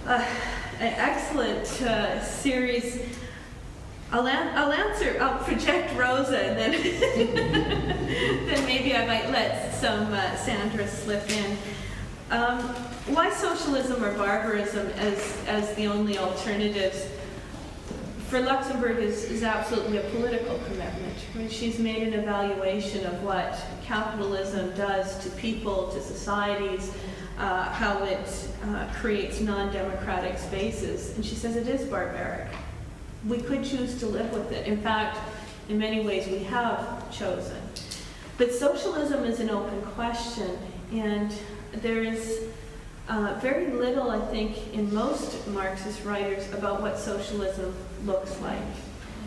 an excellent series. I'll project Rosa, and then then maybe I might let some Sandra slip in. Why socialism or barbarism as the only alternatives? For Luxemburg is absolutely a political commitment. I mean, she's made an evaluation of what capitalism does to people, to societies, how it creates non-democratic spaces. And she says it is barbaric. We could choose to live with it. In fact, in many ways we have chosen. But socialism is an open question, and there is very little, I think, in most Marxist writers about what socialism looks like.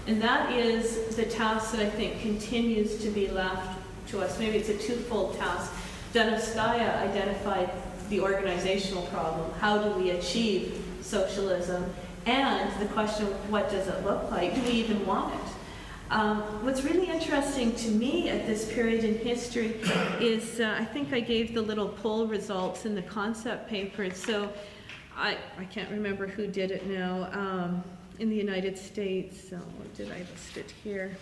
And that is the task that I think continues to be left to us. Maybe it's a twofold task. Danovskaya identified the organizational problem. How do we achieve socialism? And the question, what does it look like? Do we even want it? What's really interesting to me at this period in history is, I think I gave the little poll results in the concept paper. So I can't remember who did it now in the United States. So did I list it here?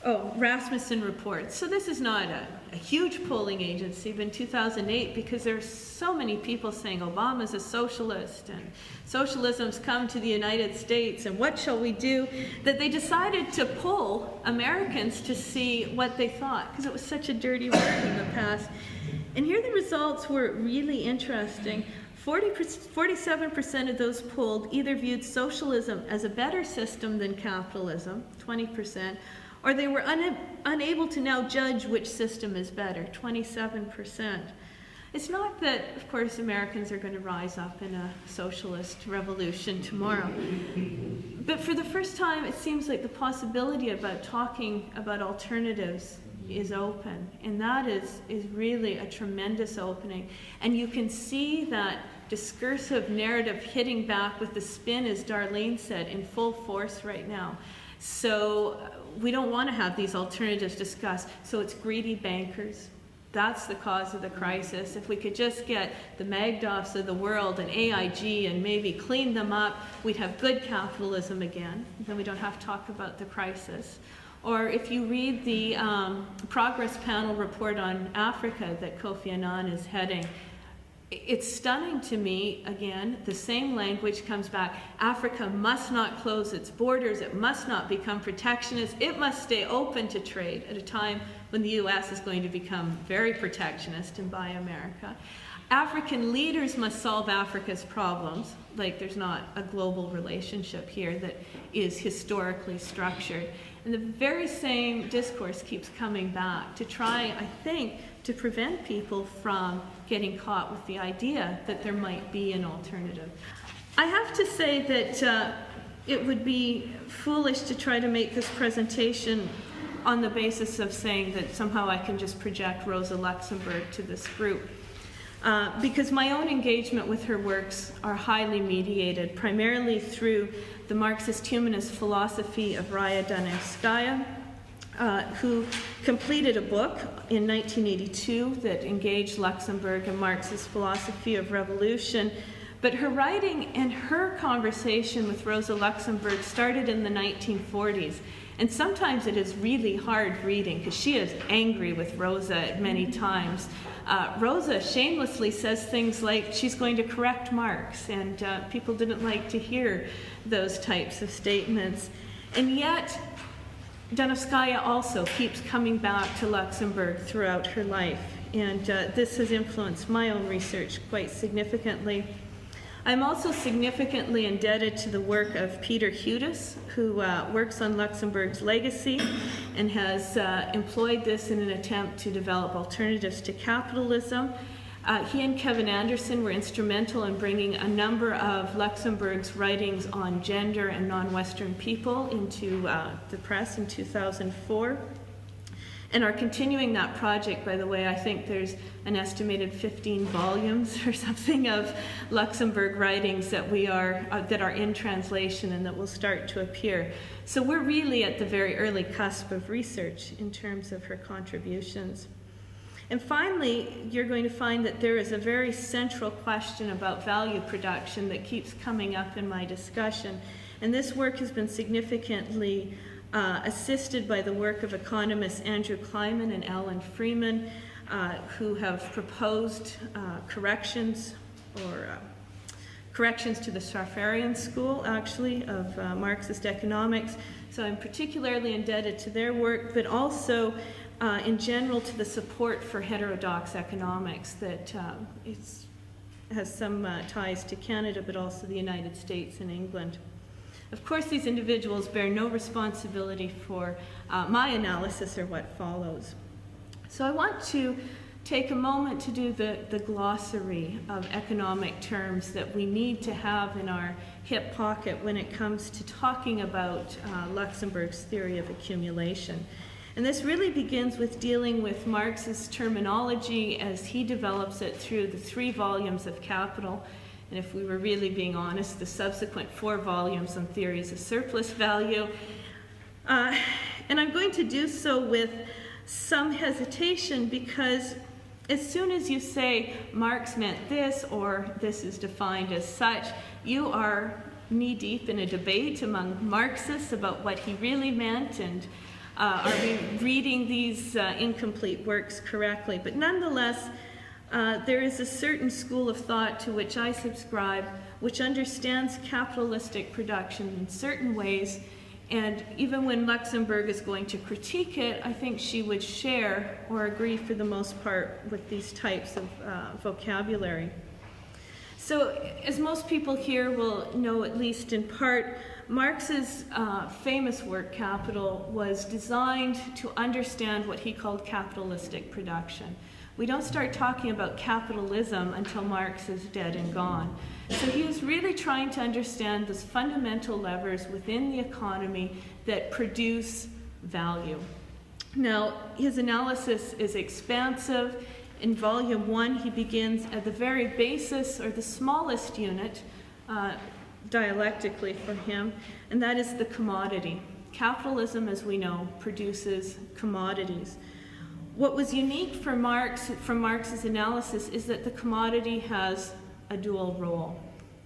Oh, Rasmussen Reports. So this is not a huge polling agency, but in 2008, because there's so many people saying Obama's a socialist and socialism's come to the United States and what shall we do, that they decided to poll Americans to see what they thought, because it was such a dirty word in the past. And here the results were really interesting. 47% of those polled either viewed socialism as a better system than capitalism, 20%, or they were unable to now judge which system is better, 27%. It's not that, of course, Americans are going to rise up in a socialist revolution tomorrow. But for the first time, it seems like the possibility about talking about alternatives is open. And that is really a tremendous opening. And you can see that discursive narrative hitting back with the spin, as Darlene said, in full force right now. So we don't want to have these alternatives discussed. So it's greedy bankers. That's the cause of the crisis. If we could just get the Magdoffs of the world and AIG and maybe clean them up, we'd have good capitalism again. Then we don't have to talk about the crisis. Or if you read the Progress Panel report on Africa that Kofi Annan is heading, it's stunning to me, again, the same language comes back. Africa must not close its borders. It must not become protectionist. It must stay open to trade at a time when the US is going to become very protectionist and buy America. African leaders must solve Africa's problems. Like there's not a global relationship here that is historically structured. And the very same discourse keeps coming back to try, I think, to prevent people from getting caught with the idea that there might be an alternative. I have to say that it would be foolish to try to make this presentation on the basis of saying that somehow I can just project Rosa Luxemburg to this group. Because my own engagement with her works are highly mediated, primarily through the Marxist humanist philosophy of Raya Danovskaya, who completed a book in 1982 that engaged Luxemburg in Marxist philosophy of revolution. But her writing and her conversation with Rosa Luxemburg started in the 1940s. And sometimes it is really hard reading because she is angry with Rosa at many times. Rosa shamelessly says things like she's going to correct Marx, and people didn't like to hear those types of statements. And yet, Danovskaya also keeps coming back to Luxemburg throughout her life, and this has influenced my own research quite significantly. I'm also significantly indebted to the work of Peter Hudis, who works on Luxemburg's legacy and has employed this in an attempt to develop alternatives to capitalism. He and Kevin Anderson were instrumental in bringing a number of Luxemburg's writings on gender and non-Western people into the press in 2004. And are continuing that project, by the way. I think there's an estimated 15 volumes or something of Luxemburg writings that that are in translation and that will start to appear. So we're really at the very early cusp of research in terms of her contributions. And finally, you're going to find that there is a very central question about value production that keeps coming up in my discussion. And this work has been significantly assisted by the work of economists Andrew Kleiman and Alan Freeman, who have proposed corrections to the Schafarian school, actually, of Marxist economics. So I'm particularly indebted to their work, but also in general to the support for heterodox economics that has some ties to Canada, but also the United States and England. Of course, these individuals bear no responsibility for my analysis or what follows. So I want to take a moment to do the glossary of economic terms that we need to have in our hip pocket when it comes to talking about Luxemburg's theory of accumulation. And this really begins with dealing with Marx's terminology as he develops it through the 3 volumes of Capital. And if we were really being honest, the subsequent 4 volumes on theories of surplus value. And I'm going to do so with some hesitation because as soon as you say Marx meant this or this is defined as such, you are knee-deep in a debate among Marxists about what he really meant and are we reading these incomplete works correctly. But nonetheless, there is a certain school of thought to which I subscribe, which understands capitalistic production in certain ways, and even when Luxemburg is going to critique it, I think she would share or agree for the most part with these types of vocabulary. So, as most people here will know, at least in part, Marx's famous work, Capital, was designed to understand what he called capitalistic production. We don't start talking about capitalism until Marx is dead and gone. So he was really trying to understand those fundamental levers within the economy that produce value. Now, his analysis is expansive. In volume 1, he begins at the very basis, or the smallest unit, dialectically for him, and that is the commodity. Capitalism, as we know, produces commodities. What was unique for Marx, from Marx's analysis, is that the commodity has a dual role.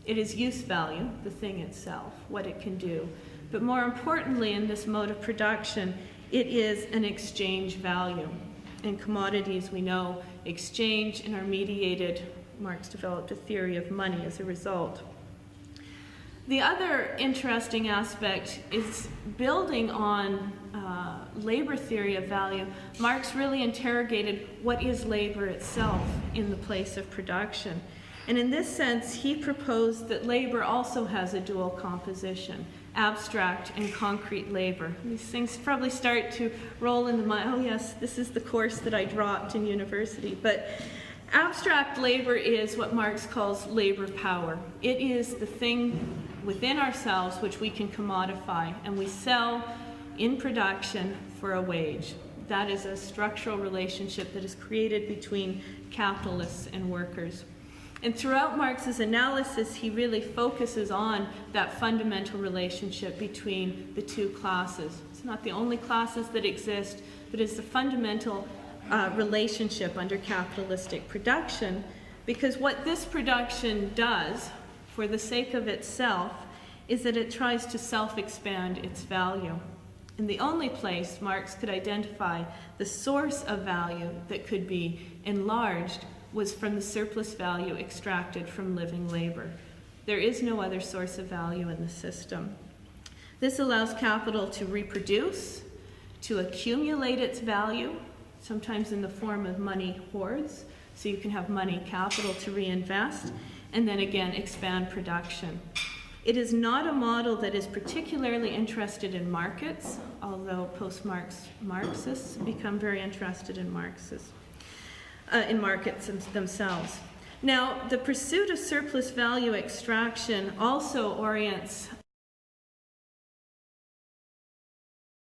It is use value, the thing itself, what it can do. But more importantly, in this mode of production, it is an exchange value. And commodities, we know, exchange and are mediated. Marx developed a theory of money as a result. The other interesting aspect is building on labor theory of value. Marx really interrogated what is labor itself in the place of production. And in this sense, he proposed that labor also has a dual composition, abstract and concrete labor. These things probably start to roll in the mind. Oh yes, this is the course that I dropped in university. But abstract labor is what Marx calls labor power. It is the thing within ourselves which we can commodify, and we sell in production for a wage. That is a structural relationship that is created between capitalists and workers. And throughout Marx's analysis, he really focuses on that fundamental relationship between the two classes. It's not the only classes that exist, but it's the fundamental relationship under capitalistic production, because what this production does, for the sake of itself, is that it tries to self-expand its value. And the only place Marx could identify the source of value that could be enlarged was from the surplus value extracted from living labor. There is no other source of value in the system. This allows capital to reproduce, to accumulate its value, sometimes in the form of money hoards, so you can have money capital to reinvest, and then again expand production. It is not a model that is particularly interested in markets, although post-Marxists become very interested in markets themselves. Now, the pursuit of surplus value extraction also orients